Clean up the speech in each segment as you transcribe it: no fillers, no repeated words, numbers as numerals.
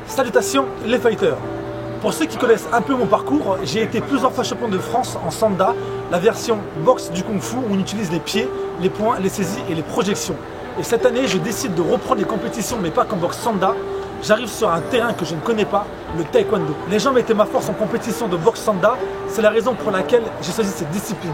Salutations les fighters. Pour ceux qui connaissent un peu mon parcours, j'ai été plusieurs fois champion de France en Sanda, la version boxe du Kung Fu où on utilise les pieds, les poings, les saisies et les projections. Et cette année, je décide de reprendre les compétitions, mais pas qu'en boxe Sanda. J'arrive sur un terrain que je ne connais pas, le Taekwondo. Les jambes étaient ma force en compétition de boxe Sanda, c'est la raison pour laquelle j'ai choisi cette discipline.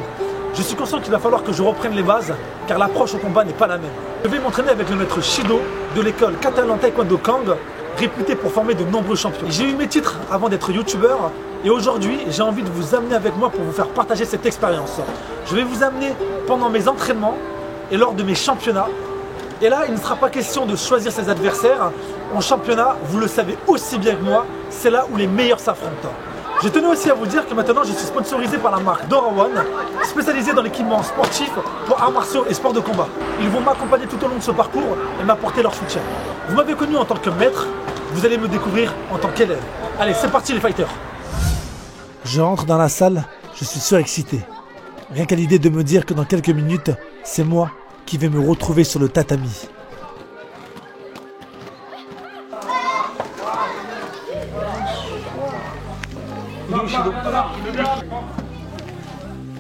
Je suis conscient qu'il va falloir que je reprenne les bases, car l'approche au combat n'est pas la même. Je vais m'entraîner avec le maître Shido de l'école Catalan Taekwondo Kang, réputé pour former de nombreux champions. J'ai eu mes titres avant d'être youtubeur et aujourd'hui j'ai envie de vous amener avec moi pour vous faire partager cette expérience. Je vais vous amener pendant mes entraînements et lors de mes championnats. Et là il ne sera pas question de choisir ses adversaires. En championnat, vous le savez aussi bien que moi, c'est là où les meilleurs s'affrontent. Je tenais aussi à vous dire que maintenant je suis sponsorisé par la marque Dora One, spécialisée dans l'équipement sportif pour arts martiaux et sports de combat. Ils vont m'accompagner tout au long de ce parcours et m'apporter leur soutien. Vous m'avez connu en tant que maître, vous allez me découvrir en tant qu'élève. Allez, c'est parti les fighters. Je rentre dans la salle, je suis surexcité. Rien qu'à l'idée de me dire que dans quelques minutes, c'est moi qui vais me retrouver sur le tatami.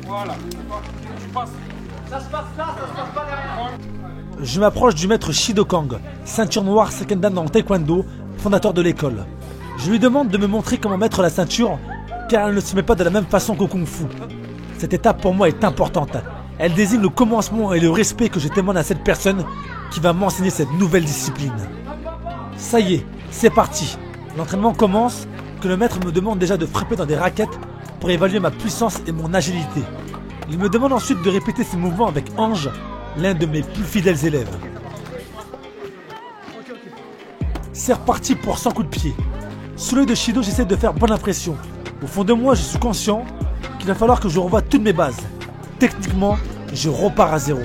Voilà. Tu passes. Ça se passe là, ça se passe pas derrière. Je m'approche du maître Shido Kang, ceinture noire second dan en taekwondo, fondateur de l'école. Je lui demande de me montrer comment mettre la ceinture, car elle ne se met pas de la même façon qu'au Kung Fu. Cette étape pour moi est importante. Elle désigne le commencement et le respect que je témoigne à cette personne qui va m'enseigner cette nouvelle discipline. Ça y est, c'est parti. L'entraînement commence, que le maître me demande déjà de frapper dans des raquettes pour évaluer ma puissance et mon agilité. Il me demande ensuite de répéter ces mouvements avec Ange, l'un de mes plus fidèles élèves. C'est reparti pour 100 coups de pied. Sous l'œil de Shido, j'essaie de faire bonne impression. Au fond de moi, je suis conscient qu'il va falloir que je revoie toutes mes bases. Techniquement, je repars à zéro.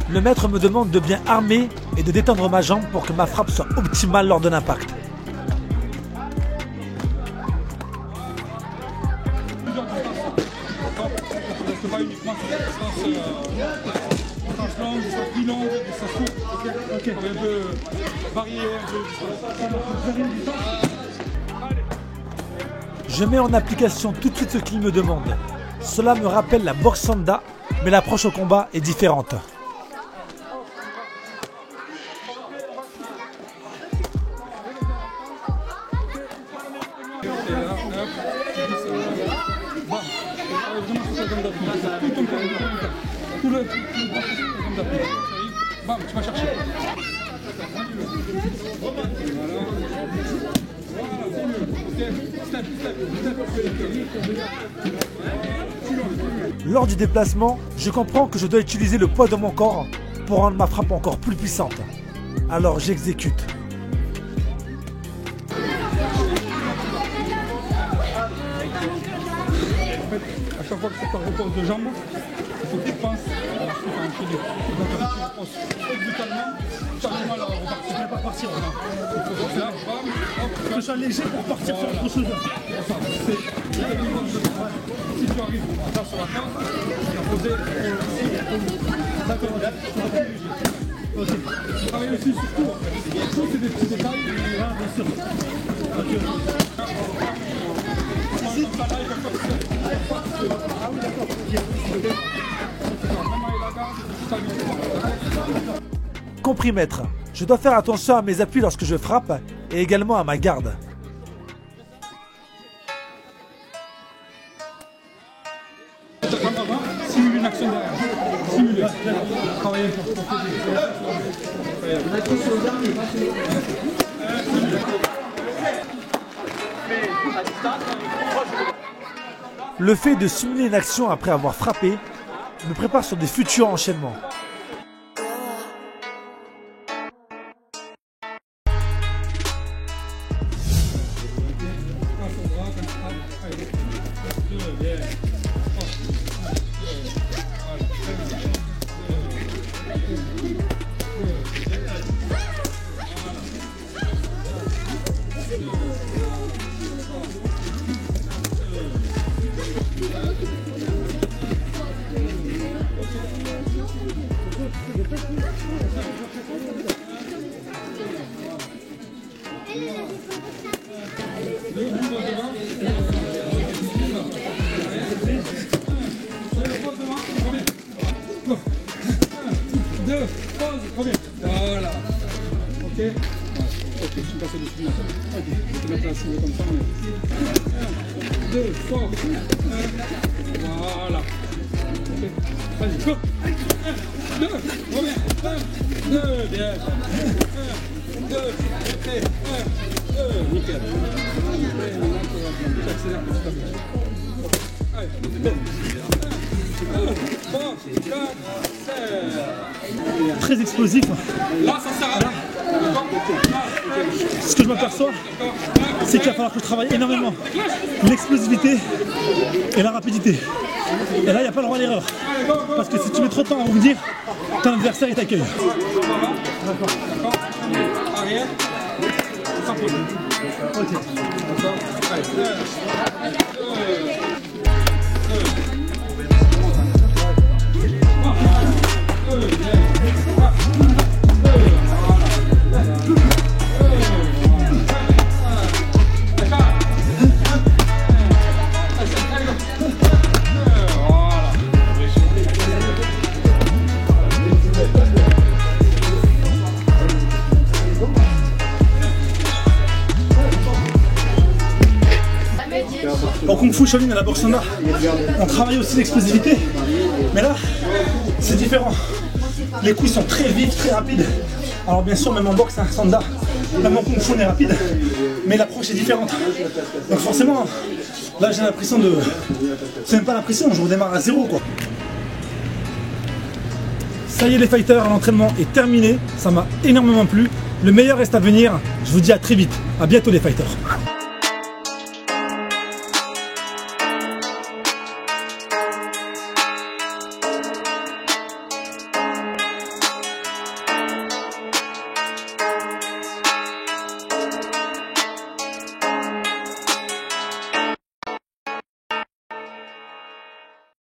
Le maître me demande de bien armer et de détendre ma jambe pour que ma frappe soit optimale lors de l'impact. Pas uniquement sur la distance longue, distance plus longue, distance courte, ok. Un peu varié, un peu. Je mets en application tout de suite ce qu'il me demande. Cela me rappelle la boxe Sanda, mais l'approche au combat est différente. Bam, tu vas chercher. Lors du déplacement, je comprends que je dois utiliser le poids de mon corps pour rendre ma frappe encore plus puissante. Alors j'exécute. À chaque fois que tu reposes de jambes, il faut que tu penses à la suite à enchaîner. Donc tu reposes brutalement, tu as du mal à repartir. Tu ne peux pas partir. Il faut que là, bam, hop, Je suis léger pour partir sur autre chose. si tu arrives là sur la carte, tu as posé. D'accord, Tu travailles aussi sur tout. Tout, c'est des petits détails. bien sûr. Compris maître, je dois faire attention à mes appuis lorsque je frappe et également à ma garde. Simule une action derrière. Simuler. Travailler. Le fait de simuler une action après avoir frappé me prépare sur des futurs enchaînements. Deux, pause, reviens. Voilà. Ok. Ok, je suis passé dessus maintenant. Ok, je vais te mettre la souris comme ça. 1, 2, fort. Voilà. Ok. Vas-y, go. 1, 2, reviens. 1, 2, bien. 1, 2, ok. 1, 2, nickel. Accélère petit à petit. Allez, bien. 1, 2, 3, 4, 5. Très explosif. Là, ça sert à rien. Ce que je m'aperçois, c'est qu'il va falloir que je travaille énormément l'explosivité et la rapidité. Et là, il n'y a pas le droit à l'erreur. Parce que si tu mets trop de temps à revenir, ton adversaire il t'accueille. D'accord. Arrière. Ça peut. Ok. D'accord. Allez. 2. En Kung Fu Shaolin et la boxe Sanda, on travaille aussi l'explosivité. Mais là, c'est différent. Les coups sont très vifs, très rapides. Alors bien sûr, même en boxe, Sanda, même en Kung Fu, on est rapide. Mais l'approche est différente. Donc forcément, là j'ai l'impression de... C'est même pas l'impression, je redémarre à zéro quoi. Ça y est les fighters, l'entraînement est terminé. Ça m'a énormément plu. Le meilleur reste à venir. Je vous dis à très vite. À bientôt les fighters.